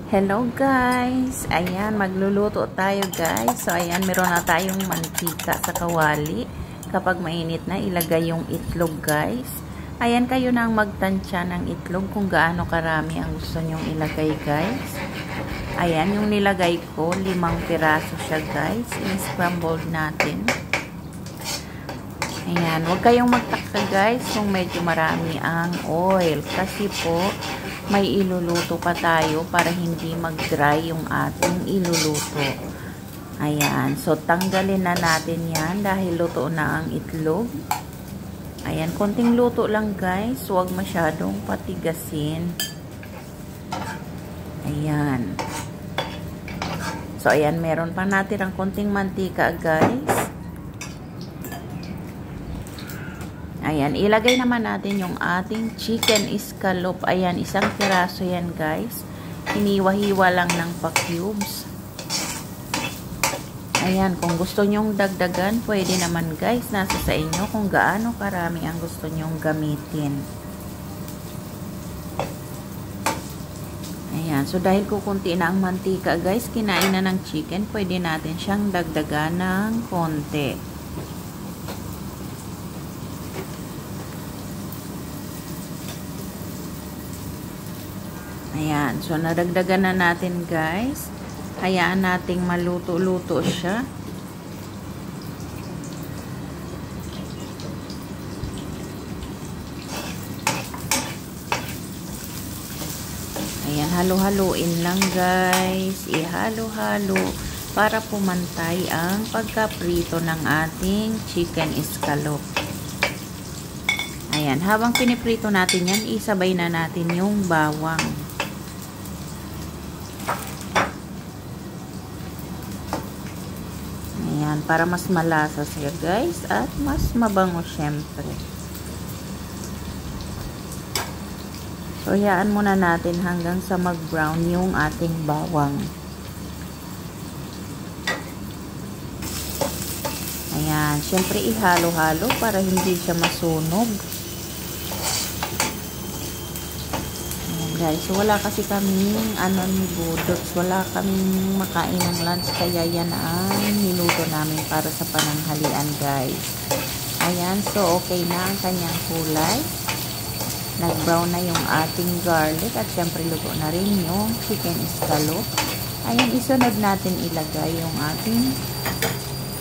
Hello guys! Ayan, magluluto tayo guys. So ayan, meron na tayong mantika sa kawali. Kapag mainit na, ilagay yung itlog guys. Ayan, kayo na ang magtansya ng itlog kung gaano karami ang gusto nyong ilagay guys. Ayan, yung nilagay ko, 5 piraso siya guys. I-scramble natin. Ayan, huwag kayong magtaka guys kung medyo marami ang oil. Kasi po, may iluluto pa tayo para hindi mag-dry yung ating iluluto. Ayan. So, tanggalin na natin yan dahil luto na ang itlog. Ayan. Konting luto lang guys. Huwag masyadong patigasin. Ayan. So, ayan. Meron pa natin ang konting mantika guys. Ayan, ilagay naman natin yung ating chicken scallop. Ayan, 1 piraso yan guys. Hiniwa-hiwa lang ng pa-cubes. Ayan, kung gusto nyong dagdagan, pwede naman guys. Nasa sa inyo kung gaano karami ang gusto nyong gamitin. Ayan, so dahil kukunti na ang mantika guys, kinain na ng chicken, pwede natin siyang dagdagan ng konti. Ayan. So, nadagdagan na natin, guys. Hayaan nating maluto-luto siya. Ayan. Halo-haloin lang, guys. Ihalo-halo para pumantay ang pagkaprito ng ating chicken scallop. Ayan. Habang piniprito natin yan, isabay na natin yung bawang. Ayan, para mas malasa siya guys at mas mabango syempre. So, hayaan muna natin hanggang sa mag-brown yung ating bawang. Ayan, syempre ihalo-halo para hindi siya masunog. Guys, so wala kasi kaming ni budots, wala kaming makain ng lunch, kaya yan ang niluto namin para sa pananghalian guys. Ayan, so okay na ang kanyang kulay. Nag-brown na yung ating garlic at syempre luto na rin yung chicken scallop. Ayan, isunod natin ilagay yung ating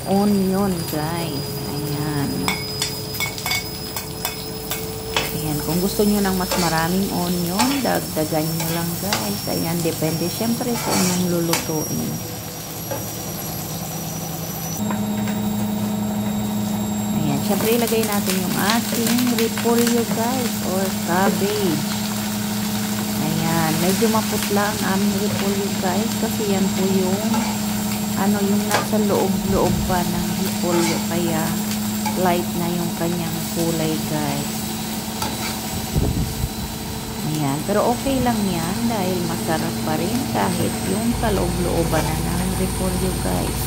onion guys. Ayan. Ayan, kung gusto nyo ng mas maraming onion, dagdagan nyo lang guys. Ayan, depende syempre sa inyong lulutuin. Ayan, syempre ilagay natin yung ating repolyo guys, or cabbage. Ayan, medyo maputla ang aming repolyo guys, kasi yan po yung yung nasa loob-loob pa ng repolyo, kaya light na yung kanyang kulay guys. Ayan, pero okay lang yan dahil masarap pa rin kahit yung kaloob-looban na ng repolyo guys.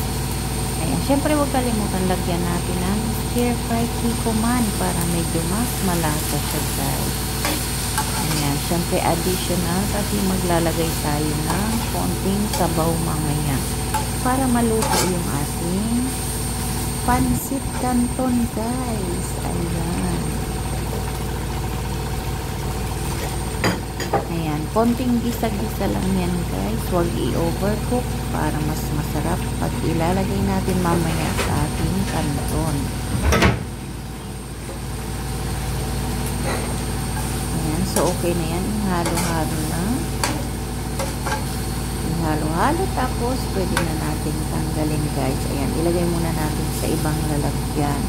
Ayan, syempre huwag kalimutan lagyan natin ng stir-fry kikoman para medyo mas malasa siya guys. Ayan, syempre additional kasi maglalagay tayo ng konting sabaw mamaya para maluto yung ating pansit canton guys. Ayan. Ayan, konting gisa-gisa lang yan guys. Huwag i-overcook para mas masarap pag ilalagay natin mamaya sa ating canton. Ayan, so okay na yan. Halo-halo na. Halo-halo, tapos pwede na natin tanggalin guys. Ayan, ilagay muna natin sa ibang lalagyan.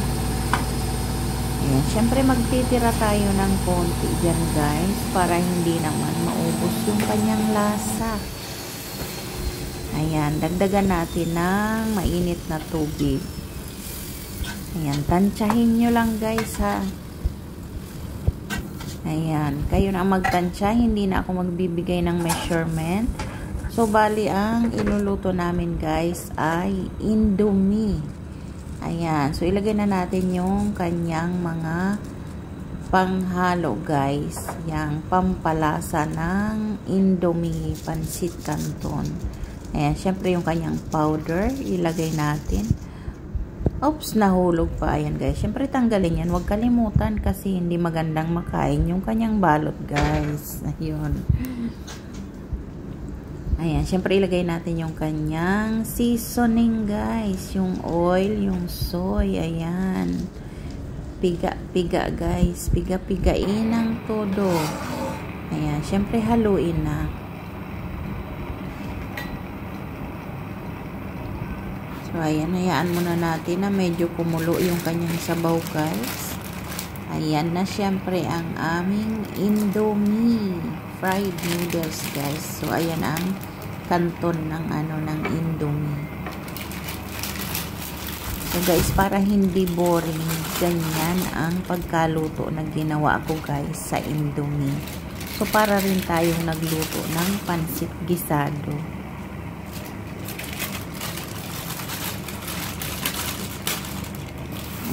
Ayan, syempre magtitira tayo ng konti dyan guys para hindi naman maubos yung kanyang lasa. Ayan, dagdagan natin ng mainit na tubig. Ayan, tansyahin nyo lang guys ha. Ayan, kayo na magtansya, hindi na ako magbibigay ng measurement. So, bali ang iluluto namin guys ay Indomie. Ayan. So, ilagay na natin yung kanyang mga panghalo guys, yang pampalasa ng Indomie Pansit Canton. Ayan, syempre yung kanyang powder, ilagay natin. Oops, nahulog pa. Ayan guys, syempre tanggalin yan. Huwag kalimutan kasi hindi magandang makain yung kanyang balot guys. Ayun. Ayan, syempre ilagay natin yung kanyang seasoning guys. Yung oil, yung soy, ayan. Piga guys, piga-pigain ng todo. Ayan, syempre haluin na. So ayan, hayaan muna natin na medyo kumulo yung kanyang sabaw guys. Ayan na syempre ang aming Indomie fried noodles guys. So ayan ang kanton ng ng Indomie. So guys, para hindi boring, ganyan ang pagkaluto na ginawa ko guys sa Indomie. So para rin tayong nagluto ng pansit gisado.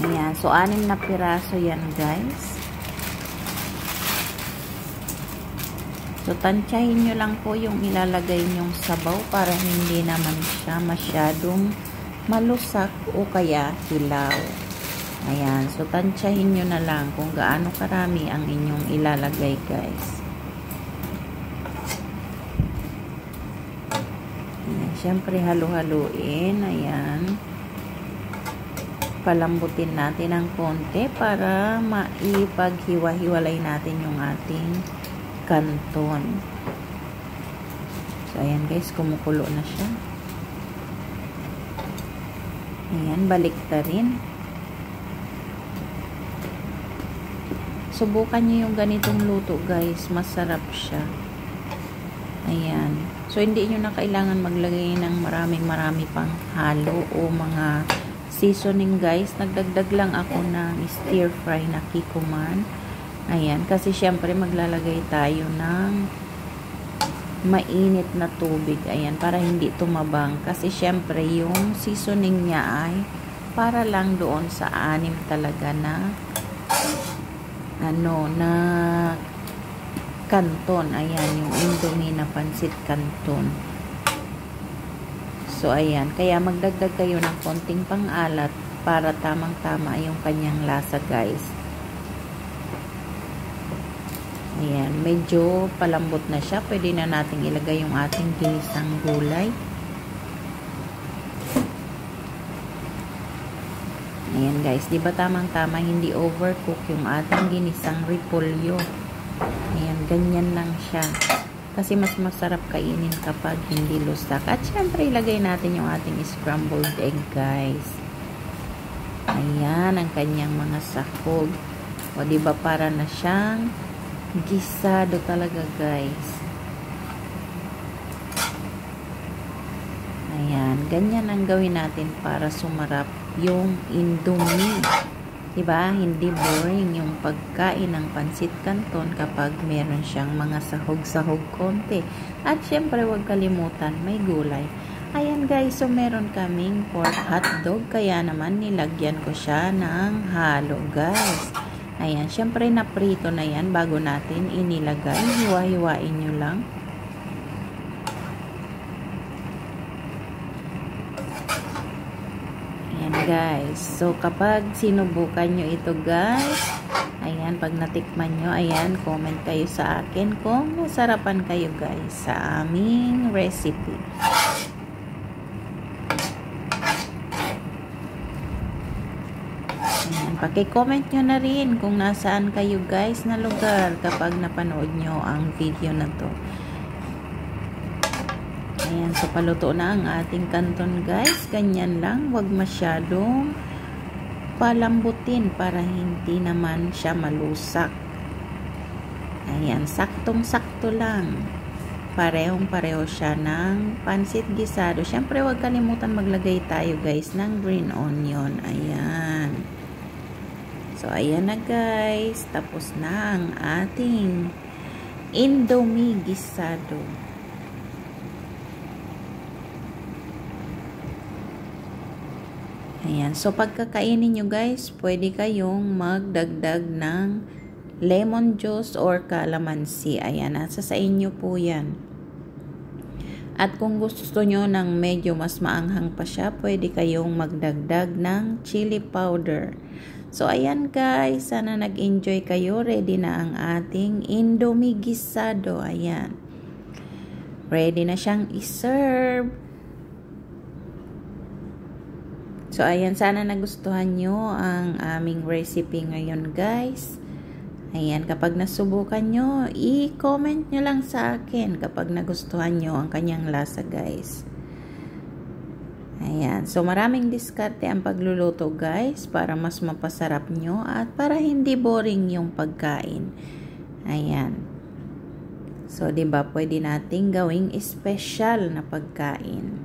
Ayan, so 6 na piraso yan guys. So tansyahin nyo lang po yung ilalagay nyong sabaw para hindi naman siya masyadong malusak o kaya hilaw. Ayan, so tansyahin nyo na lang kung gaano karami ang inyong ilalagay guys. Ayan, syempre halu-haluin. Ayan, palambutin natin ng konti para maipaghiwa-hiwalay natin yung ating kanton. So ayan guys, kumukulo na siya. Ayan, balik ta rin. Subukan nyo yung ganitong luto guys, masarap siya. Ayan, so hindi nyo na kailangan maglagay ng marami pang halo o mga seasoning guys. Nagdagdag lang ako ng stir fry na kikuman. Ayan, kasi syempre maglalagay tayo ng mainit na tubig. Ayan, para hindi tumabang. Kasi syempre yung seasoning niya ay para lang doon sa anim talaga na na kanton. Ayan, yung Indomie na pansit canton. So ayan, kaya magdagdag kayo ng konting pang-alat para tamang-tama yung kanyang lasa guys. Ayan, medyo palambot na siya. Pwede na nating ilagay yung ating ginisang gulay. Ayan guys, di ba tamang-tama, hindi overcook yung ating ginisang repolyo. Ayan, ganyan lang siya. Kasi mas masarap kainin kapag hindi lusak. At syempre, ilagay natin yung ating scrambled egg guys. Ayan, ang kanyang mga sahog. O di ba para na siyang gisado talaga guys. Ayan, ganyan ang gawin natin para sumarap yung Indomie. Diba? Hindi boring yung pagkain ng pansit canton kapag meron siyang mga sahog-sahog konti. At syempre, huwag kalimutan, may gulay. Ayan guys, so meron kaming pork hotdog, kaya naman nilagyan ko siya ng halo guys. Ayan, syempre naprito na yan bago natin inilagay. Hiwa-hiwain nyo lang. Ayan guys. So kapag sinubukan nyo ito guys, ayan, pag natikman nyo, ayan, comment kayo sa akin kung nasarapan kayo guys sa aming recipe. Paki-comment nyo na rin kung nasaan kayo guys na lugar kapag napanood nyo ang video na to. Ayan, so paluto na ang ating canton guys. Ganyan lang, wag masyadong palambutin para hindi naman siya malusak. Ayan, saktong-sakto lang. Parehong-pareho siya ng pansit gisado. Syempre, wag kalimutan maglagay tayo guys ng green onion. Ayan. So, ayan na guys. Tapos na ang ating Indomie gisado. Ayan. So, pagkakainin nyo guys, pwede kayong magdagdag ng lemon juice or calamansi. Ayan, nasa sa inyo po yan. At kung gusto nyo ng medyo mas maanghang pa siya, pwede kayong magdagdag ng chili powder. So, ayan guys, sana nag-enjoy kayo. Ready na ang ating Indomie gisado. Ayan. Ready na siyang iserve. So, ayan, sana nagustuhan nyo ang aming recipe ngayon guys. Ayan, kapag nasubukan nyo, i-comment nyo lang sa akin kapag nagustuhan nyo ang kanyang lasa guys. Ayan, so maraming diskarte ang pagluluto guys para mas mapasarap nyo at para hindi boring yung pagkain. Ayan. So, diba pwede nating gawing special na pagkain.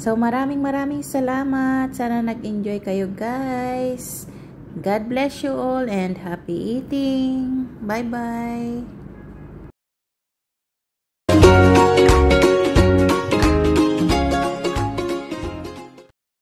So, maraming salamat. Sana nag-enjoy kayo guys. God bless you all and happy eating. Bye-bye.